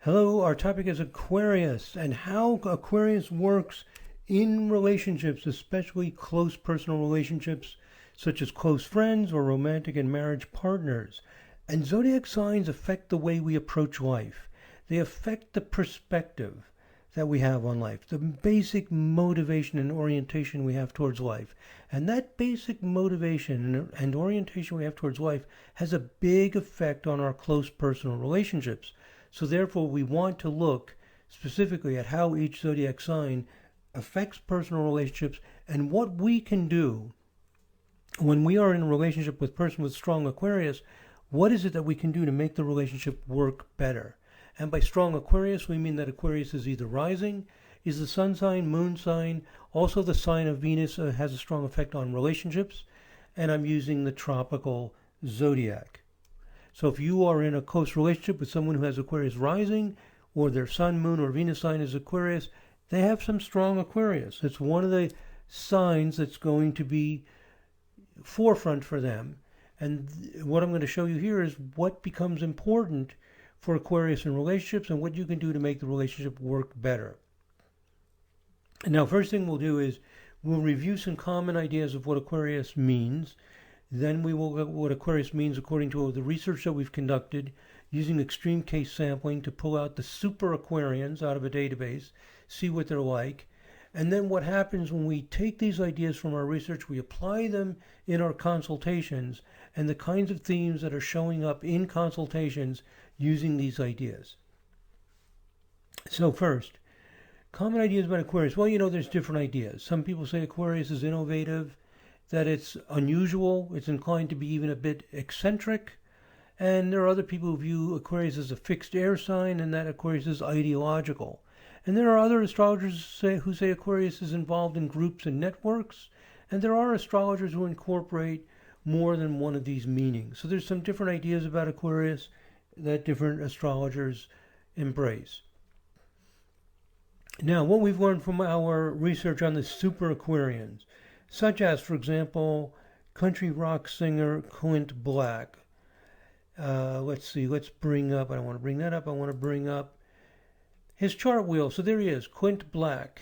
Hello, our topic is Aquarius and how Aquarius works in relationships, especially close personal relationships such as close friends or romantic and marriage partners. And zodiac signs affect the way we approach life. They affect the perspective that we have on life, the basic motivation and orientation we have towards life. And that basic motivation and orientation we have towards life has a big effect on our close personal relationships. So therefore, we want to look specifically at how each zodiac sign affects personal relationships and what we can do when we are in a relationship with a person with strong Aquarius. What is it that we can do to make the relationship work better? And by strong Aquarius, we mean that Aquarius is either rising, is the sun sign, moon sign, also the sign of Venus has a strong effect on relationships, and I'm using the tropical zodiac. So if you are in a close relationship with someone who has Aquarius rising, or their sun, moon, or Venus sign is Aquarius, they have some strong Aquarius. It's one of the signs that's going to be forefront for them. And what I'm going to show you here is what becomes important for Aquarius in relationships and what you can do to make the relationship work better. And now, first thing we'll do is we'll review some common ideas of what Aquarius means. Then we will look at what Aquarius means according to the research that we've conducted using extreme case sampling to pull out the super Aquarians out of a database, see what they're like. And then what happens when we take these ideas from our research, we apply them in our consultations and the kinds of themes that are showing up in consultations using these ideas. So first, common ideas about Aquarius. Well, there's different ideas. Some people say Aquarius is innovative, that it's unusual, it's inclined to be even a bit eccentric. And there are other people who view Aquarius as a fixed air sign and that Aquarius is ideological. And there are other astrologers who say Aquarius is involved in groups and networks. And there are astrologers who incorporate more than one of these meanings. So there's some different ideas about Aquarius that different astrologers embrace. Now, what we've learned from our research on the super Aquarians, such as, for example, country rock singer Clint Black. Let's bring up, I don't want to bring that up, I want to bring up his chart wheel. So there he is, Clint Black.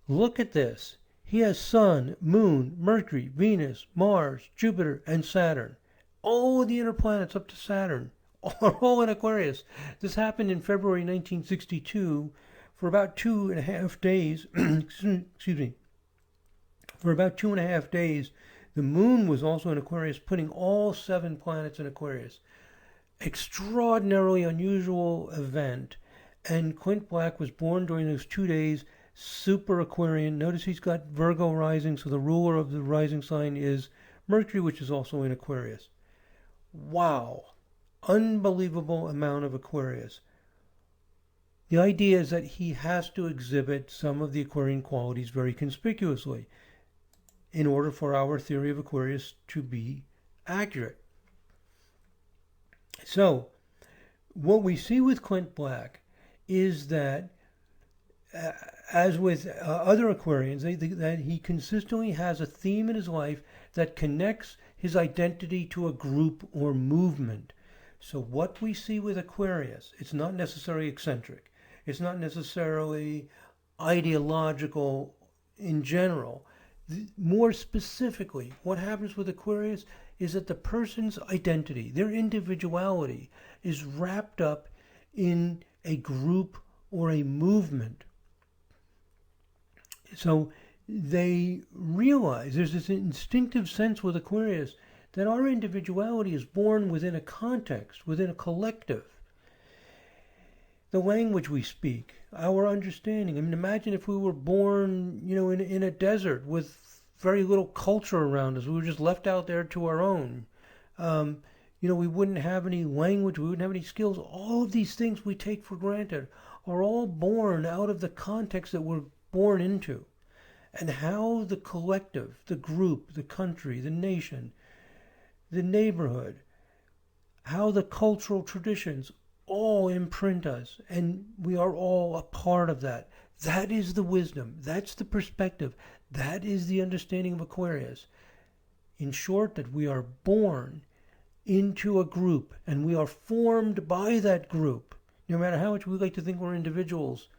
Look at this. He has Sun, Moon, Mercury, Venus, Mars, Jupiter, and Saturn. All of the inner planets up to Saturn are all in Aquarius. This happened in February 1962 for about 2.5 days. Excuse me. For about 2.5 days, the moon was also in Aquarius, putting all 7 planets in Aquarius. Extraordinarily unusual event. And Clint Black was born during those 2 days, super Aquarian. Notice he's got Virgo rising, so the ruler of the rising sign is Mercury, which is also in Aquarius. Wow. Unbelievable amount of Aquarius. The idea is that he has to exhibit some of the Aquarian qualities very conspicuously in order for our theory of Aquarius to be accurate. So, what we see with Clint Black is that, as with other Aquarians, that he consistently has a theme in his life that connects his identity to a group or movement. So what we see with Aquarius, it's not necessarily eccentric. It's not necessarily ideological in general. More specifically, what happens with Aquarius is that the person's identity, their individuality, is wrapped up in a group or a movement. So they realize there's this instinctive sense with Aquarius that our individuality is born within a context, within a collective. The language we speak, our understanding. I mean, imagine if we were born, in a desert with very little culture around us. We were just left out there to our own. We wouldn't have any language. We wouldn't have any skills. All of these things we take for granted are all born out of the context that we're born into. And how the collective, the group, the country, the nation, the neighborhood, how the cultural traditions all imprint us, and we are all a part of that. That is the wisdom. That's the perspective. That is the understanding of Aquarius. In short, that we are born into a group and we are formed by that group. No matter how much we like to think we're individuals,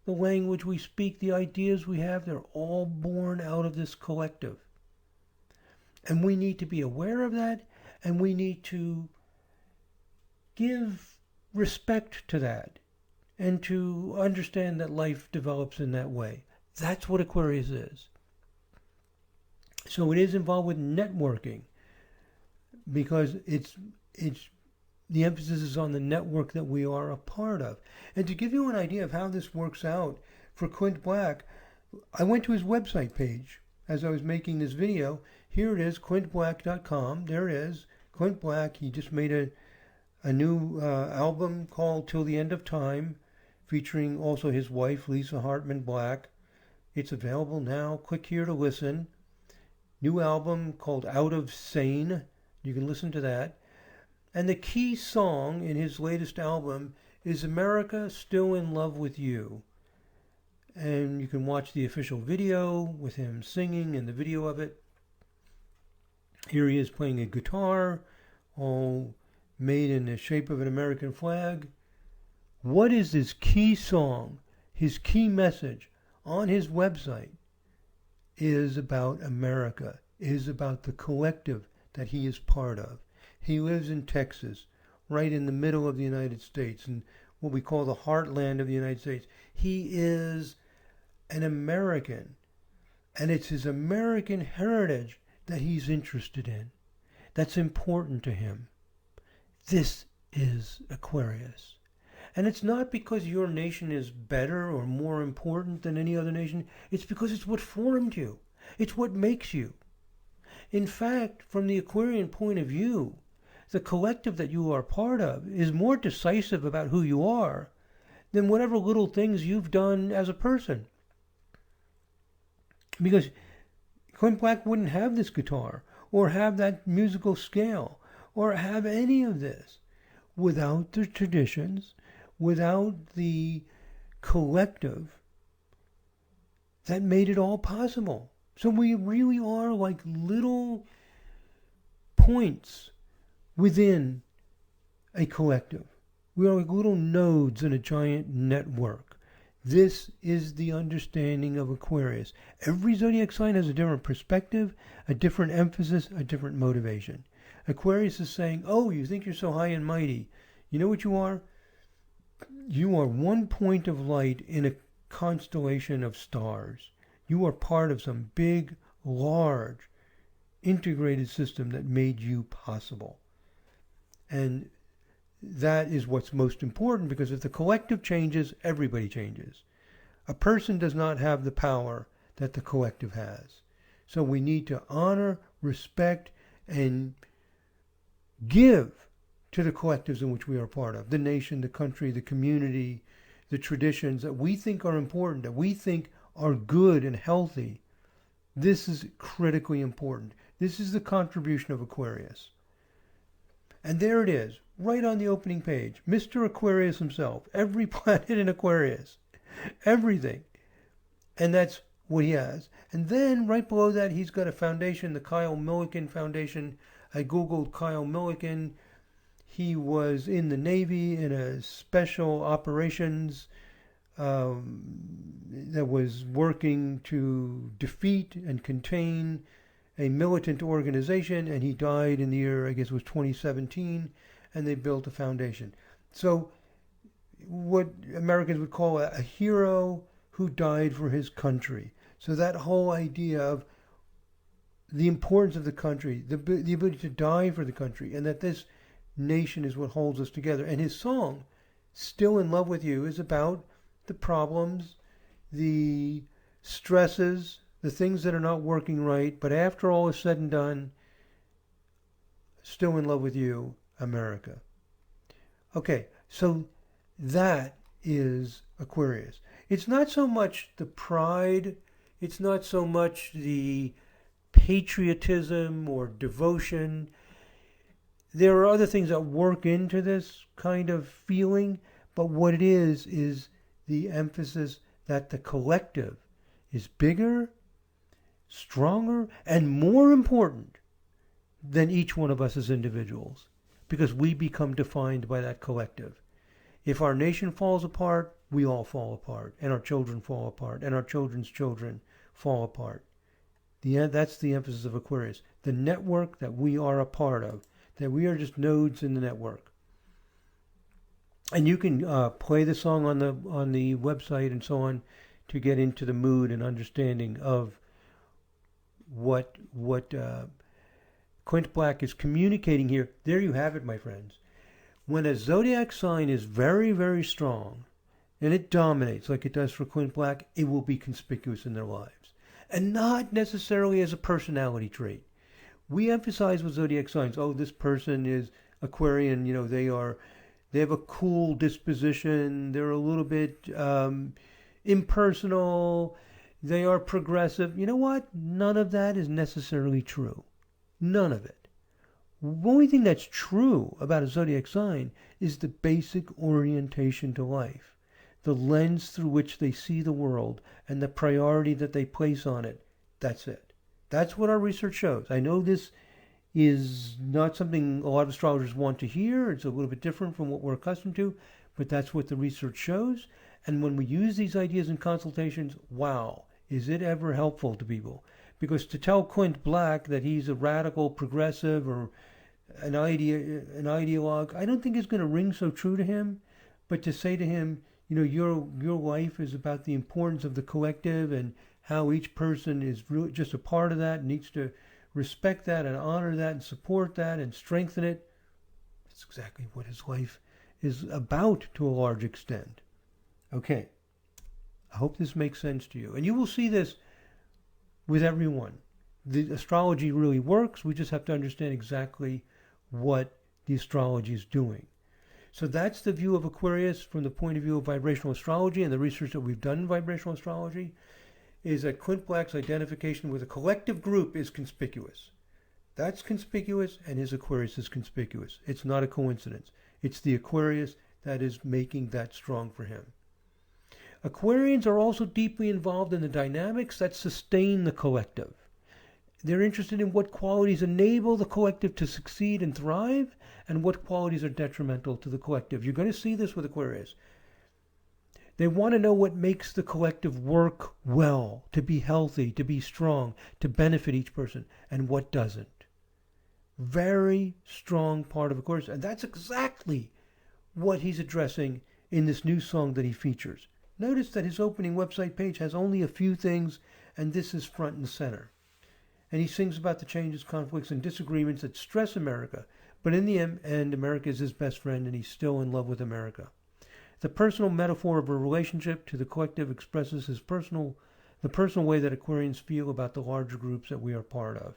the language we speak, the ideas we have, they're all born out of this collective. And we need to be aware of that, and we need to give respect to that, and to understand that life develops in that way. That's what Aquarius is. So it is involved with networking, because it's the emphasis is on the network that we are a part of. And to give you an idea of how this works out for Clint Black, I went to his website page as I was making this video. Here it is, clintblack.com. There it is, Clint Black. He just made a new album called Till the End of Time, featuring also his wife, Lisa Hartman Black. It's available now. Click here to listen. New album called Out of Sane. You can listen to that. And the key song in his latest album is America Still in Love with You. And you can watch the official video with him singing and the video of it. Here he is playing a guitar, all made in the shape of an American flag. What is his key song? His key message on his website is about America, is about the collective that he is part of. He lives in Texas, right in the middle of the United States, in what we call the heartland of the United States. He is an American, and it's his American heritage that he's interested in. That's important to him. This is Aquarius. And it's not because your nation is better or more important than any other nation. It's because it's what formed you. It's what makes you. In fact, from the Aquarian point of view, the collective that you are part of is more decisive about who you are than whatever little things you've done as a person. Because Clint Black wouldn't have this guitar, or have that musical scale, or have any of this without the traditions, without the collective that made it all possible. So we really are like little points within a collective. We are like little nodes in a giant network. This is the understanding of Aquarius. Every zodiac sign has a different perspective, a different emphasis, a different motivation. Aquarius is saying, oh, you think you're so high and mighty. You know what you are? You are one point of light in a constellation of stars. You are part of some big, large, integrated system that made you possible. And that is what's most important, because if the collective changes, everybody changes. A person does not have the power that the collective has. So we need to honor, respect, and give to the collectives in which we are part of. The nation, the country, the community, the traditions that we think are important, that we think are good and healthy. This is critically important. This is the contribution of Aquarius. And there it is, right on the opening page. Mr. Aquarius himself, every planet in Aquarius, everything. And that's what he has. And then right below that, he's got a foundation, the Kyle Milliken Foundation. I Googled Kyle Milliken. He was in the Navy in a special operations that was working to defeat and contain a militant organization, and he died in the year, I guess it was 2017, and they built a foundation. So what Americans would call a hero who died for his country. So that whole idea of the importance of the country, the ability to die for the country, and that this nation is what holds us together. And his song, Still in Love with You, is about the problems, the stresses, the things that are not working right, but after all is said and done, still in love with you, America. Okay, so that is Aquarius. It's not so much the pride, it's not so much the patriotism or devotion. There are other things that work into this kind of feeling, but what it is the emphasis that the collective is bigger, stronger, and more important than each one of us as individuals, because we become defined by that collective. If our nation falls apart, we all fall apart, and our children fall apart, and our children's children fall apart. That's the emphasis of Aquarius. The network that we are a part of, that we are just nodes in the network. And you can play the song on the website and so on to get into the mood and understanding of what Clint Black is communicating here. There you have it, my friends. When a zodiac sign is very, very strong, and it dominates like it does for Clint Black, it will be conspicuous in their lives. And not necessarily as a personality trait. We emphasize with zodiac signs, oh, this person is Aquarian, they have a cool disposition, they're a little bit impersonal, they are progressive. You know what? None of that is necessarily true. None of it. The only thing that's true about a zodiac sign is the basic orientation to life, the lens through which they see the world, and the priority that they place on it. That's it. That's what our research shows. I know this is not something a lot of astrologers want to hear. It's a little bit different from what we're accustomed to, but that's what the research shows. And when we use these ideas in consultations, wow, is it ever helpful to people? Because to tell Clint Black that he's a radical progressive or an ideologue, I don't think it's going to ring so true to him. But to say to him, your life is about the importance of the collective and how each person is really just a part of that and needs to respect that and honor that and support that and strengthen it. That's exactly what his life is about to a large extent. Okay. I hope this makes sense to you. And you will see this with everyone. The astrology really works. We just have to understand exactly what the astrology is doing. So that's the view of Aquarius from the point of view of vibrational astrology, and the research that we've done in vibrational astrology is that Clint Black's identification with a collective group is conspicuous. That's conspicuous, and his Aquarius is conspicuous. It's not a coincidence. It's the Aquarius that is making that strong for him. Aquarians are also deeply involved in the dynamics that sustain the collective. They're interested in what qualities enable the collective to succeed and thrive, and what qualities are detrimental to the collective. You're going to see this with Aquarius. They want to know what makes the collective work well, to be healthy, to be strong, to benefit each person, and what doesn't. Very strong part of Aquarius, and that's exactly what he's addressing in this new song that he features. Notice that his opening website page has only a few things, and this is front and center. And he sings about the changes, conflicts, and disagreements that stress America. But in the end, America is his best friend, and he's still in love with America. The personal metaphor of a relationship to the collective expresses the personal way that Aquarians feel about the larger groups that we are part of.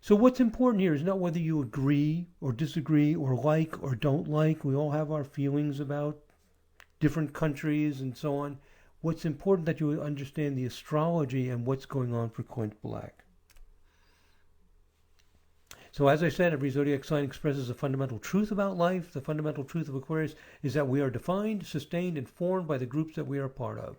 So what's important here is not whether you agree or disagree or like or don't like. We all have our feelings about different countries and so on. What's important that you understand the astrology and what's going on for Clint Black. So as I said, every zodiac sign expresses a fundamental truth about life. The fundamental truth of Aquarius is that we are defined, sustained, and formed by the groups that we are part of.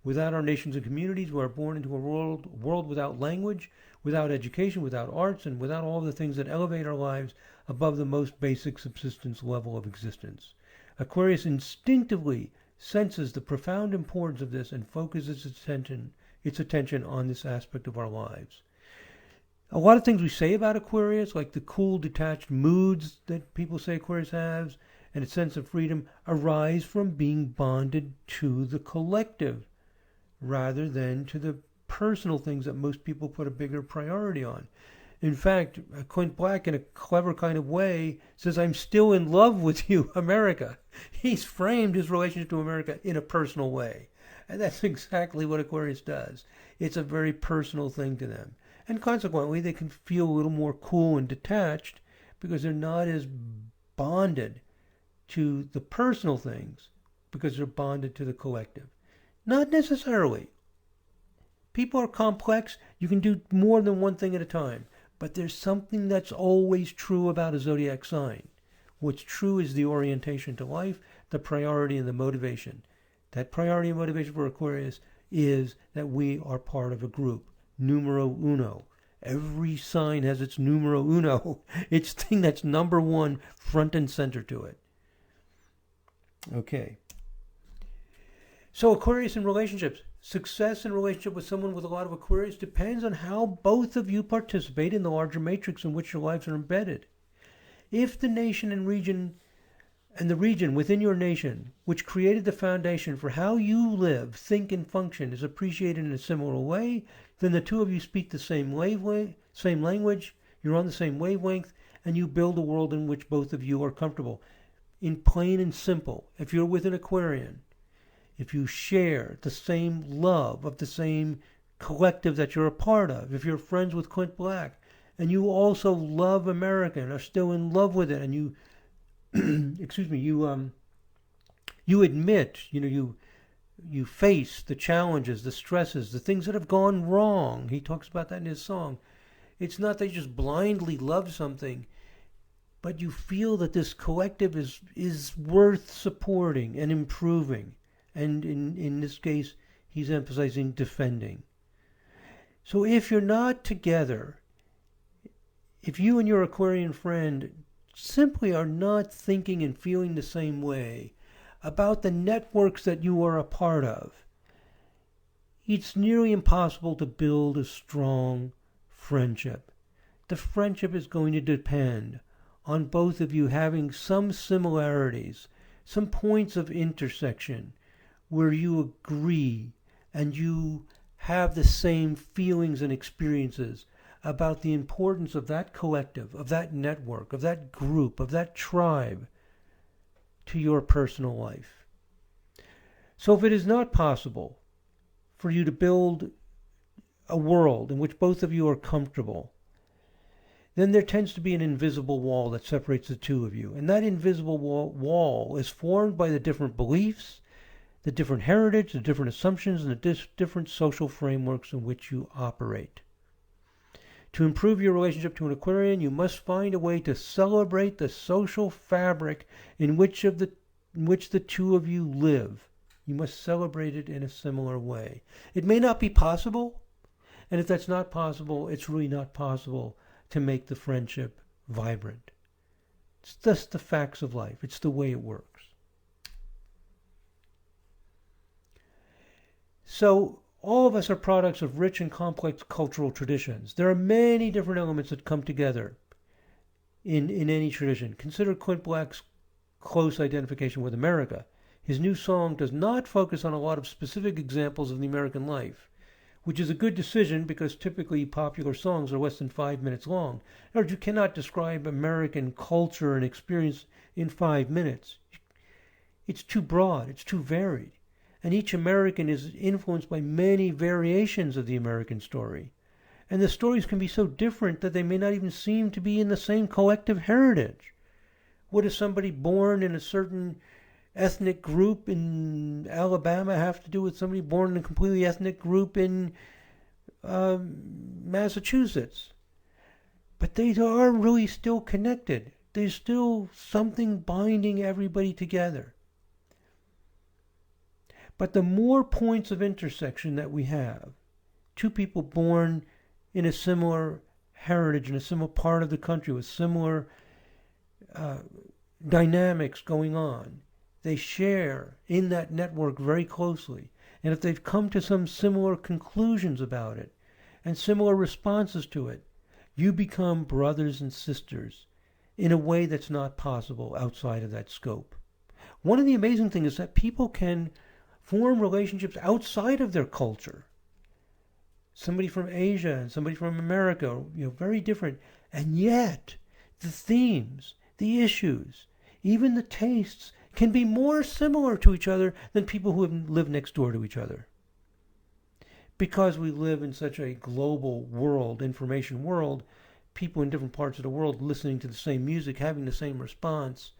Without our nations and communities, we are born into a world without language, without education, without arts, and without all the things that elevate our lives above the most basic subsistence level of existence. Aquarius instinctively senses the profound importance of this and focuses its attention on this aspect of our lives. A lot of things we say about Aquarius, like the cool, detached moods that people say Aquarius has, and its sense of freedom, arise from being bonded to the collective, rather than to the personal things that most people put a bigger priority on. In fact, Clint Black, in a clever kind of way, says, I'm still in love with you, America. He's framed his relationship to America in a personal way. And that's exactly what Aquarius does. It's a very personal thing to them. And consequently, they can feel a little more cool and detached because they're not as bonded to the personal things because they're bonded to the collective. Not necessarily. People are complex. You can do more than one thing at a time. But there's something that's always true about a zodiac sign. What's true is the orientation to life, the priority and the motivation. That priority and motivation for Aquarius is that we are part of a group. Numero uno. Every sign has its numero uno. Its thing that's number one, front and center to it. Okay. So Aquarius in relationships. Success in relationship with someone with a lot of Aquarius depends on how both of you participate in the larger matrix in which your lives are embedded. If the nation and the region within your nation, which created the foundation for how you live, think, and function, is appreciated in a similar way, then the two of you speak the same language, you're on the same wavelength, and you build a world in which both of you are comfortable. In plain and simple, if you're with an Aquarian, if you share the same love of the same collective that you're a part of, if you're friends with Clint Black, and you also love America and are still in love with it, and you, excuse me, you admit, you face the challenges, the stresses, the things that have gone wrong. He talks about that in his song. It's not that you just blindly love something, but you feel that this collective is worth supporting and improving. And in this case, he's emphasizing defending. So if you're not together, if you and your Aquarian friend simply are not thinking and feeling the same way about the networks that you are a part of, it's nearly impossible to build a strong friendship. The friendship is going to depend on both of you having some similarities, some points of intersection where you agree and you have the same feelings and experiences about the importance of that collective, of that network, of that group, of that tribe to your personal life. So if it is not possible for you to build a world in which both of you are comfortable, then there tends to be an invisible wall that separates the two of you. And that invisible wall is formed by the different beliefs, the different heritage, the different assumptions, and the different social frameworks in which you operate. To improve your relationship to an Aquarian, you must find a way to celebrate the social fabric in which the two of you live. You must celebrate it in a similar way. It may not be possible, and if that's not possible, it's really not possible to make the friendship vibrant. It's just the facts of life. It's the way it works. So all of us are products of rich and complex cultural traditions. There are many different elements that come together in any tradition. Consider Clint Black's close identification with America. His new song does not focus on a lot of specific examples of the American life, which is a good decision because typically popular songs are less than 5 minutes long. In other words, you cannot describe American culture and experience in 5 minutes. It's too broad. It's too varied. And each American is influenced by many variations of the American story. And the stories can be so different that they may not even seem to be in the same collective heritage. What does somebody born in a certain ethnic group in Alabama have to do with somebody born in a completely ethnic group in Massachusetts? But they are really still connected. There's still something binding everybody together. But the more points of intersection that we have, two people born in a similar heritage, in a similar part of the country with similar dynamics going on, they share in that network very closely. And if they've come to some similar conclusions about it and similar responses to it, you become brothers and sisters in a way that's not possible outside of that scope. One of the amazing things is that people can form relationships outside of their culture. Somebody from Asia and somebody from America, very different. And yet, the themes, the issues, even the tastes can be more similar to each other than people who live next door to each other. Because we live in such a global world, information world, people in different parts of the world listening to the same music, having the same response,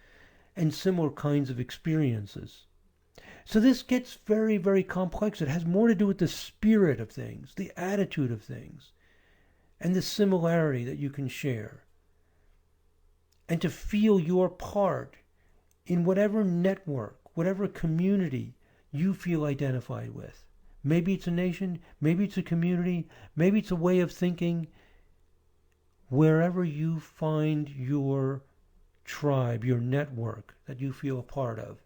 and similar kinds of experiences. So this gets very, very complex. It has more to do with the spirit of things, the attitude of things, and the similarity that you can share. And to feel your part in whatever network, whatever community you feel identified with. Maybe it's a nation, maybe it's a community, maybe it's a way of thinking. Wherever you find your tribe, your network that you feel a part of,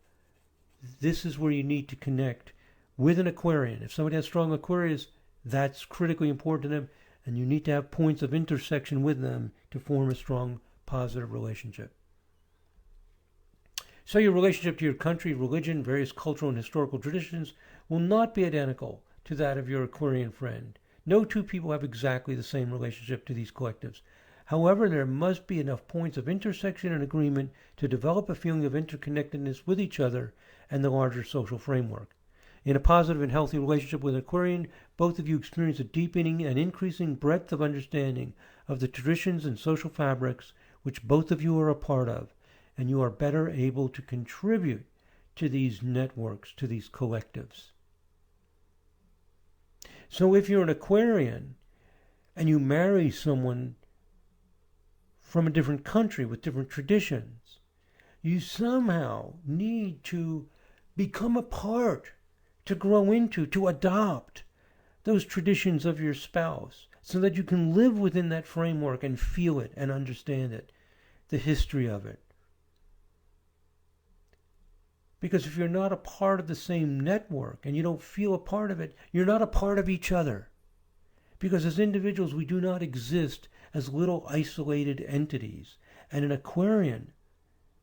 this is where you need to connect with an Aquarian. If somebody has strong Aquarius, that's critically important to them, and you need to have points of intersection with them to form a strong, positive relationship. So your relationship to your country, religion, various cultural and historical traditions will not be identical to that of your Aquarian friend. No two people have exactly the same relationship to these collectives. However, there must be enough points of intersection and agreement to develop a feeling of interconnectedness with each other and the larger social framework. In a positive and healthy relationship with an Aquarian, both of you experience a deepening and increasing breadth of understanding of the traditions and social fabrics which both of you are a part of, and you are better able to contribute to these networks, to these collectives. So if you're an Aquarian and you marry someone from a different country with different traditions, you somehow need to become a part, to grow into, to adopt those traditions of your spouse so that you can live within that framework and feel it and understand it, the history of it. Because if you're not a part of the same network and you don't feel a part of it, you're not a part of each other. Because as individuals, we do not exist as little isolated entities. And an Aquarian,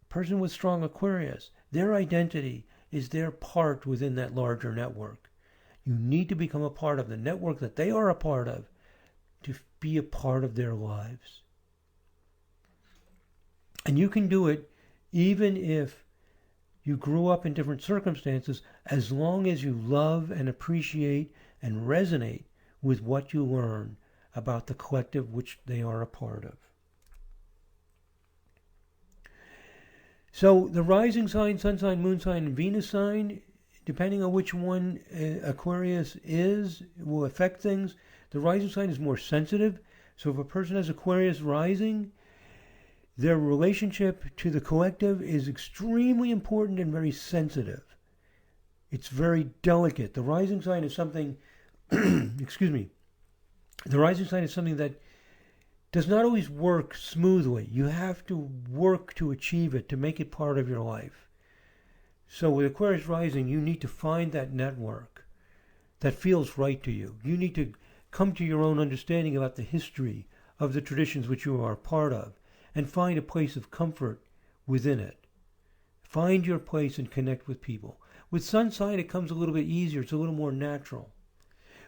a person with strong Aquarius, their identity is their part within that larger network. You need to become a part of the network that they are a part of to be a part of their lives. And you can do it even if you grew up in different circumstances, as long as you love and appreciate and resonate with what you learn about the collective which they are a part of. So the rising sign, sun sign, moon sign, and Venus sign, depending on which one Aquarius is, will affect things. The rising sign is more sensitive. So if a person has Aquarius rising, their relationship to the collective is extremely important and very sensitive. It's very delicate. The rising sign is something, excuse me, the rising sign is something that does not always work smoothly. You have to work to achieve it, to make it part of your life. So with Aquarius rising, you need to find that network that feels right to you. You need to come to your own understanding about the history of the traditions which you are a part of, and find a place of comfort within it. Find your place and connect with people. With sun sign, it comes a little bit easier. It's a little more natural.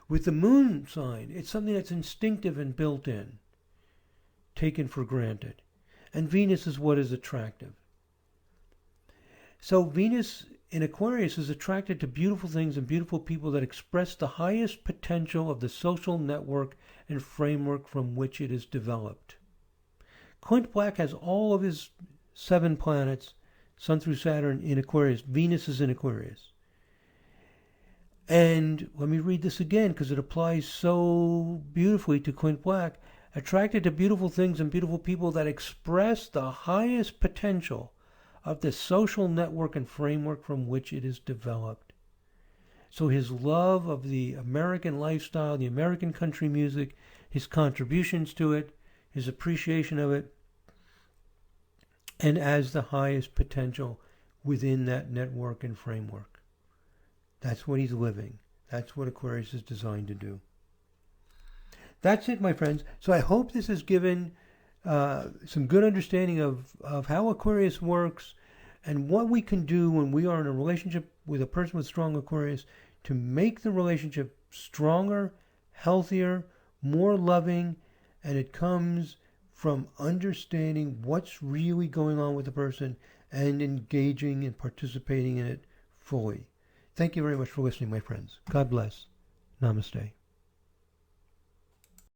With the moon sign, it's something that's instinctive and built in, taken for granted. And Venus is what is attractive. So Venus in Aquarius is attracted to beautiful things and beautiful people that express the highest potential of the social network and framework from which it is developed. Clint Black has all of his 7 planets, Sun through Saturn, in Aquarius. Venus is in Aquarius. And let me read this again because it applies so beautifully to Clint Black. Attracted to beautiful things and beautiful people that express the highest potential of the social network and framework from which it is developed. So his love of the American lifestyle, the American country music, his contributions to it, his appreciation of it, and as the highest potential within that network and framework. That's what he's living. That's what Aquarius is designed to do. That's it, my friends. So I hope this has given some good understanding of how Aquarius works and what we can do when we are in a relationship with a person with strong Aquarius to make the relationship stronger, healthier, more loving, and it comes from understanding what's really going on with the person and engaging and participating in it fully. Thank you very much for listening, my friends. God bless. Namaste.